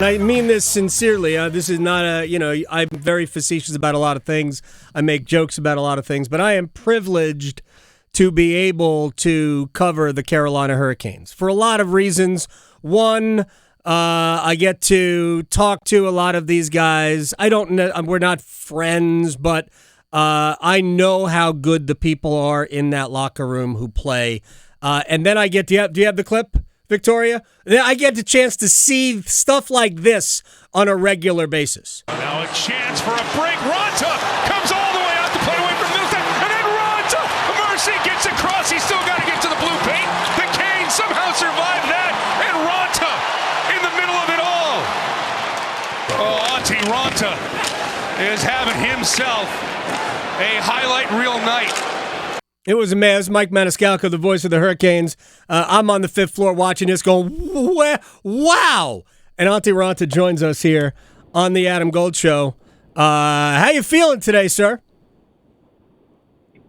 I mean this sincerely. This is not I'm very facetious about a lot of things. I make jokes about a lot of things, but I am privileged to be able to cover the Carolina Hurricanes for a lot of reasons. One, I get to talk to a lot of these guys. I don't know, we're not friends, but I know how good the people are in that locker room who play. And then I get, do you have the clip, Victoria? Then I get the chance to see stuff like this on a regular basis. Now a chance for a break. Raanta comes all the way out to play away from Middleton. And then Raanta, Mercy gets across. He's still got to get to the blue paint. The Canes somehow survive that. And Raanta in the middle of it all. Oh, Antti Raanta is having himself a highlight reel night. It was amazing. Mike Maniscalco, the voice of the Hurricanes. I'm on the fifth floor watching this going, wow. And Antti Raanta joins us here on the Adam Gold Show. How you feeling today, sir?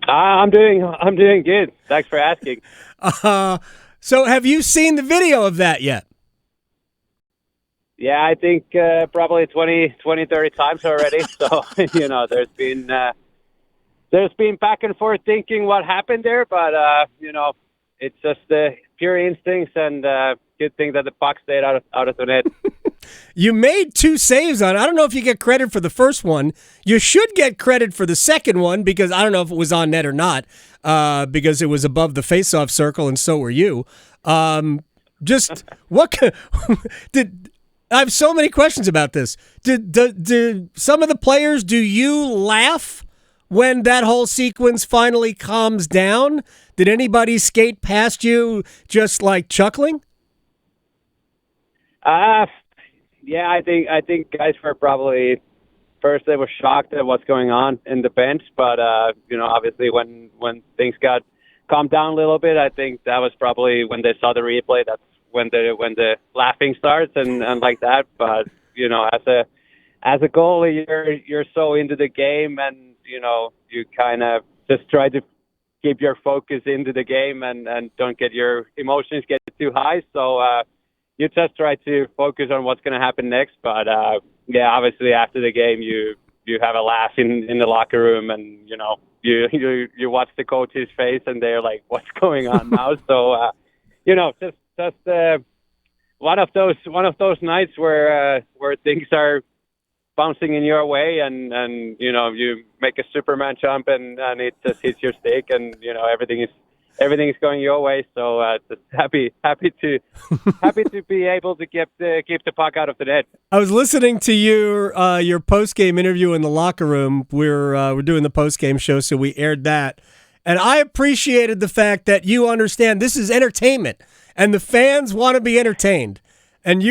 I'm doing good. Thanks for asking. So have you seen the video of that yet? Yeah, I think probably 20, 30 times already. So, there's been back and forth thinking what happened there, but, it's just pure instincts and good thing that the puck stayed out of the net. You made 2 saves on it. I don't know if you get credit for the first one. You should get credit for the second one because I don't know if it was on net or not because it was above the face-off circle and so were you. Just what did I have so many questions about this. Did some of the players, do you laugh when that whole sequence finally calms down? Did anybody skate past you just like chuckling? Yeah, I think guys were probably first they were shocked at what's going on in the bench, but obviously when things got calmed down a little bit, I think that was probably when they saw the replay. That's when the laughing starts and like that. But as a goalie, you're so into the game, and you kind of just try to keep your focus into the game and don't get your emotions get too high. So you just try to focus on what's going to happen next. But obviously after the game, you have a laugh in the locker room, and you watch the coach's face, and they're like, "What's going on now?" So just one of those nights where things are bouncing in your way, and you make a Superman jump, and it just hits your stick, and everything is going your way. So just happy to be able to keep the puck out of the net. I was listening to your post game interview in the locker room. We're doing the post game show, so we aired that, and I appreciated the fact that you understand this is entertainment, and the fans want to be entertained. And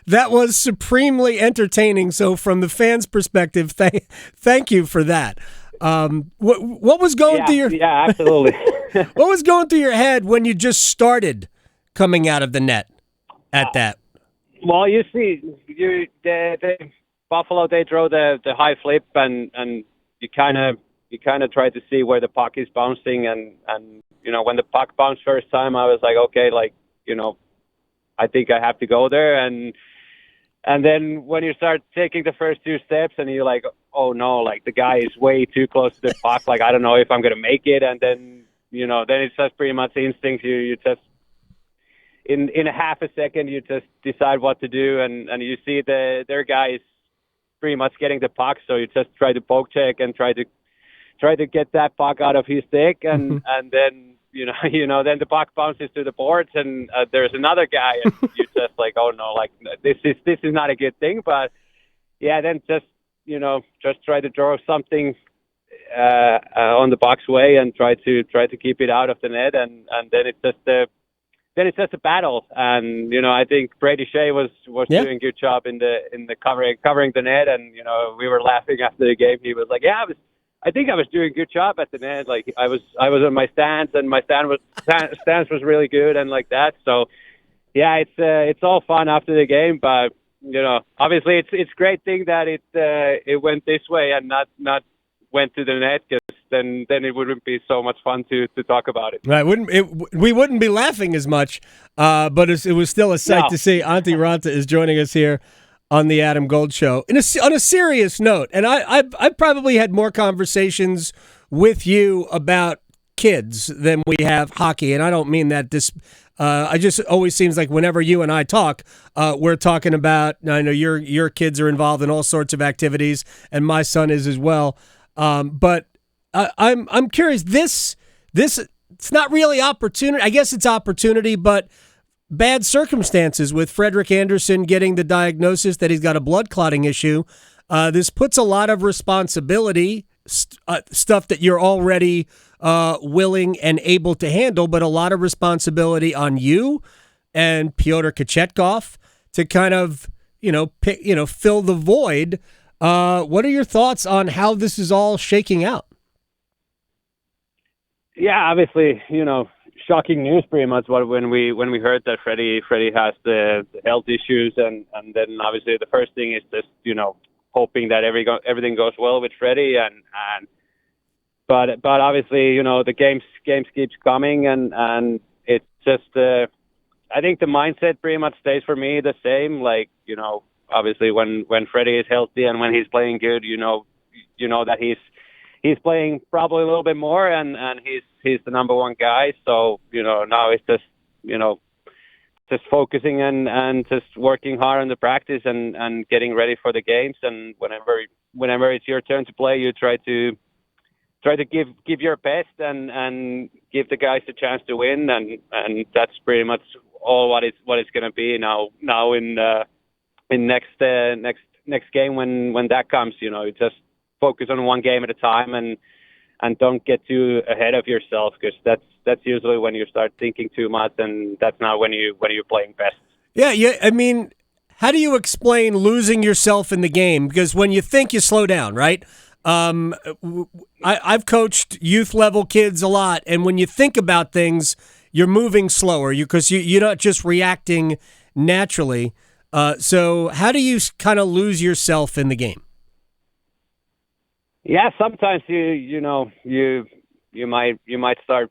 that was supremely entertaining. So from the fans' perspective, thank you for that. What was going through your absolutely. What was going through your head when you just started coming out of the net at that? Well, you see, the Buffalo, they throw the high flip, and you kind of try to see where the puck is bouncing, and when the puck bounced first time, I was like, okay, I think I have to go there, and then when you start taking the first 2 steps, and you're like, oh no, like the guy is way too close to the puck, like I don't know if I'm gonna make it, and then then it's just pretty much instinct. You just in a half a second you just decide what to do, and you see their guys pretty much getting the puck, so you just try to poke check and try to get that puck out of his stick, and then. Then the puck bounces to the boards, and there's another guy, and you just like, oh no, like this is not a good thing. But then just try to draw something on the box way and try to keep it out of the net, and then it's just a battle. And I think Freddie was doing a good job in the covering the net, and we were laughing after the game. He was like, I think I was doing a good job at the net. Like I was on my stance, and my stance was really good, and like that. So it's all fun after the game, but obviously it's great thing that it went this way and not went to the net, because then it wouldn't be so much fun to talk about it. Right, we wouldn't be laughing as much, but it was still a sight to see. Antti Raanta is joining us here on the Adam Gold Show. On a serious note, and I've probably had more conversations with you about kids than we have hockey, and I don't mean that this. I just always seems like whenever you and I talk, we're talking about. I know your kids are involved in all sorts of activities, and my son is as well. But I'm curious. This it's not really opportunity. I guess it's opportunity, but bad circumstances with Frederick Anderson getting the diagnosis that he's got a blood clotting issue. This puts a lot of responsibility, stuff that you're already willing and able to handle, but a lot of responsibility on you and Pyotr Kochetkov to kind of, fill the void. What are your thoughts on how this is all shaking out? Yeah, obviously, shocking news pretty much when we heard that Freddie has the health issues, and then obviously the first thing is just hoping that everything goes well with Freddie, but obviously the games keeps coming, and it's just I think the mindset pretty much stays for me the same. Like obviously when Freddie is healthy and when he's playing good, that he's playing probably a little bit more, and he's the number one guy. So now it's just just focusing and just working hard on the practice and getting ready for the games. And whenever it's your turn to play, you try to give your best and give the guys a chance to win. And that's pretty much all what it's going to be now in next game when that comes. Just focus on one game at a time and don't get too ahead of yourself, because that's usually when you start thinking too much, and that's not when you're playing best. Yeah. I mean, how do you explain losing yourself in the game? Because when you think, you slow down, right? I've coached youth level kids a lot, and when you think about things, you're moving slower because you're not just reacting naturally. So how do you kind of lose yourself in the game? Yeah, sometimes you might start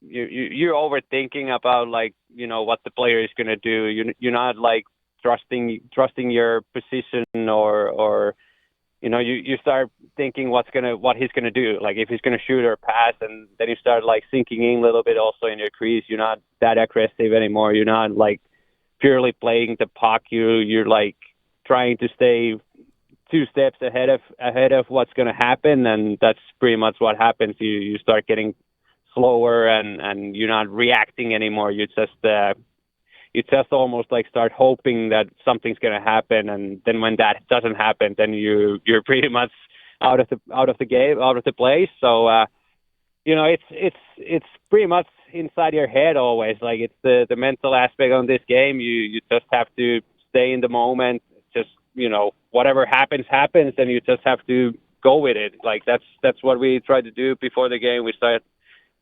you're overthinking about what the player is going to do. You're not trusting your position, or you start thinking what he's gonna do, like if he's gonna shoot or pass, and then you start sinking in a little bit also in your crease. You're not that aggressive anymore. You're not purely playing the puck. You're trying to stay 2 steps ahead of what's going to happen, and that's pretty much what happens. You start getting slower, and you're not reacting anymore. You just almost start hoping that something's going to happen, and then when that doesn't happen, then you're pretty much out of the game, out of the place. So it's pretty much inside your head always. It's the mental aspect on this game. You just have to stay in the moment. Just whatever happens, and you just have to go with it. That's what we try to do before the game. We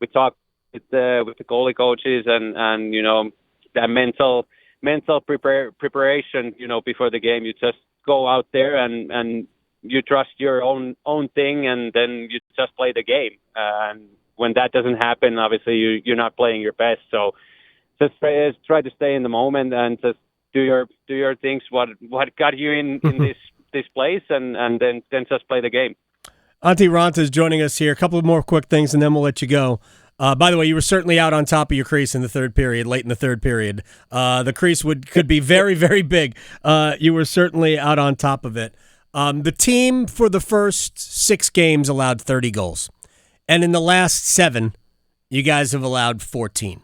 talk with the goalie coaches, and that mental preparation. Before the game, you just go out there and you trust your own thing, and then you just play the game. And when that doesn't happen, obviously you're not playing your best. So just try to stay in the moment and just do your things. What got you in this place, and then just play the game. Antti Raanta is joining us here. A couple of more quick things, and then we'll let you go. By the way, you were certainly out on top of your crease in the third period, late in the third period. The crease could be very, very big. You were certainly out on top of it. The team for the first 6 games allowed 30 goals. And in the last 7, you guys have allowed 14.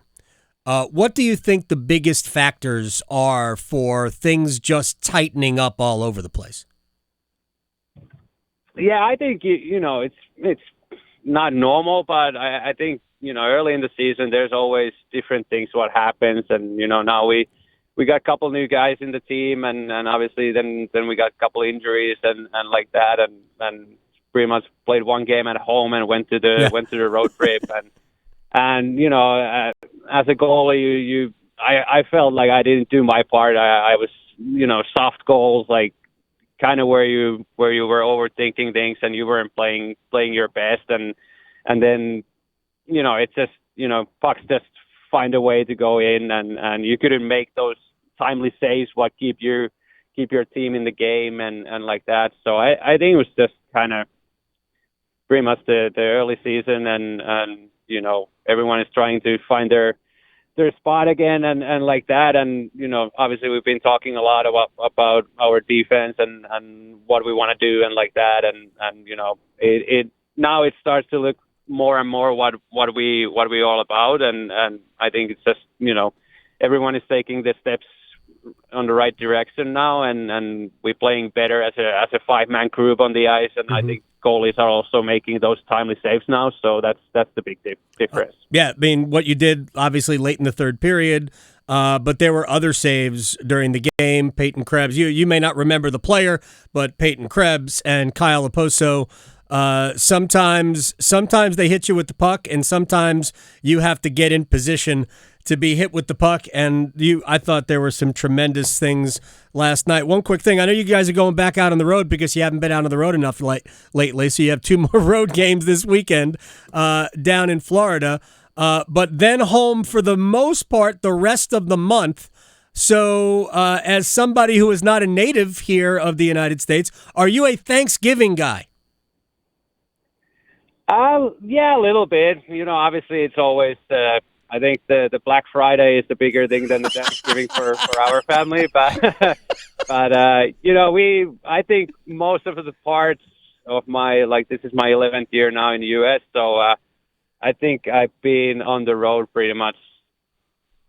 What do you think the biggest factors are for things just tightening up all over the place? Yeah, I think it's not normal, but I think early in the season there's always different things what happens, and now we got a couple new guys in the team, and obviously then we got a couple injuries and like that, and pretty much played one game at home and went to the road trip, and as a goalie, I felt like I didn't do my part. I was soft goals, kind of where you were overthinking things and you weren't playing your best, and then it's just pucks just find a way to go in, and you couldn't make those timely saves what keep you keep your team in the game and like that. So I think it was just kind of pretty much the early season, and everyone is trying to find their spot again and like that. And obviously we've been talking a lot about our defense and what we want to do and like that. And it now it starts to look more and more what we all about. And I think it's just everyone is taking the steps on the right direction now, and we're playing better as a 5-man group on the ice, and I think goalies are also making those timely saves now, so that's the big difference. Yeah, I mean, what you did obviously late in the third period, but there were other saves during the game. Peyton Krebs, you may not remember the player, but Peyton Krebs and Kyle Oposo, sometimes they hit you with the puck, and sometimes you have to get in position to be hit with the puck, and I thought there were some tremendous things last night. One quick thing, I know you guys are going back out on the road because you haven't been out on the road enough lately, so you have 2 more road games this weekend down in Florida, but then home for the most part the rest of the month. So as somebody who is not a native here of the United States, are you a Thanksgiving guy? Yeah, a little bit. Obviously it's always I think the Black Friday is the bigger thing than the Thanksgiving for our family, but I think most of the parts of this is my 11th year now in the U.S., so I think I've been on the road pretty much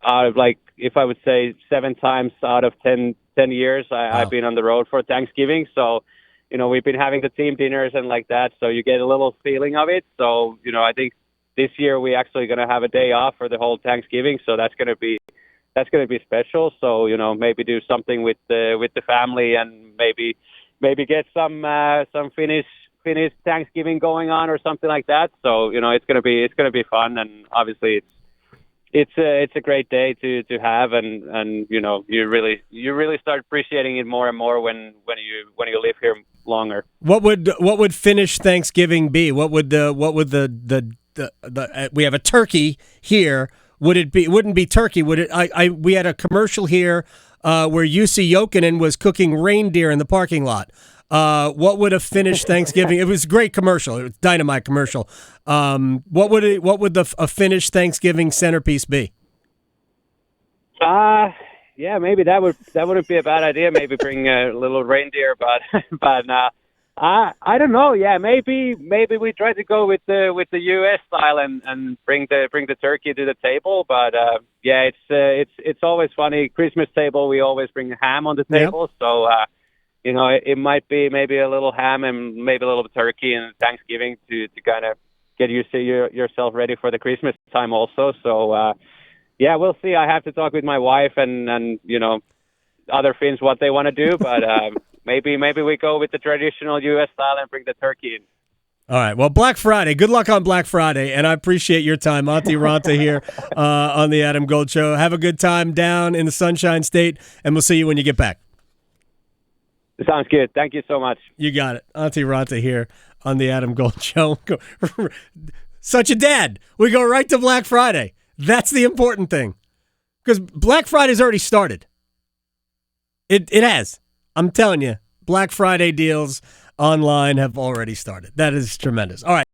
out of, if I would say 7 times out of 10 years, I've been on the road for Thanksgiving. So we've been having the team dinners and like that, so you get a little feeling of it. So I think this year we actually going to have a day off for the whole Thanksgiving, so that's going to be special. So maybe do something with the family, and maybe get some Finnish Thanksgiving going on or something like that. So it's going to be fun, and obviously it's a great day to have, and you really start appreciating it more and more when you live here longer. What would Finnish Thanksgiving be? What would the we have a turkey here. It wouldn't be turkey, would it? We had a commercial here where Jussi Jokinen was cooking reindeer in the parking lot. What would a Finnish Thanksgiving? It was a great commercial. It was a dynamite commercial. What would a Finnish Thanksgiving centerpiece be? Yeah, maybe that wouldn't be a bad idea. Maybe bring a little reindeer, but I don't know. Yeah, maybe we try to go with the U.S. style and bring the turkey to the table. But yeah, it's always funny. Christmas table, we always bring ham on the table. Yep. So it might be maybe a little ham and maybe a little turkey and Thanksgiving to kind of get yourself ready for the Christmas time also. So yeah, we'll see. I have to talk with my wife and other Finns what they want to do, but. Maybe we go with the traditional U.S. style and bring the turkey in. All right. Well, Black Friday. Good luck on Black Friday, and I appreciate your time. Antti Raanta here on the Adam Gold Show. Have a good time down in the Sunshine State, and we'll see you when you get back. Sounds good. Thank you so much. You got it. Antti Raanta here on the Adam Gold Show. Such a dad. We go right to Black Friday. That's the important thing, because Black Friday's already started. It has. I'm telling you, Black Friday deals online have already started. That is tremendous. All right.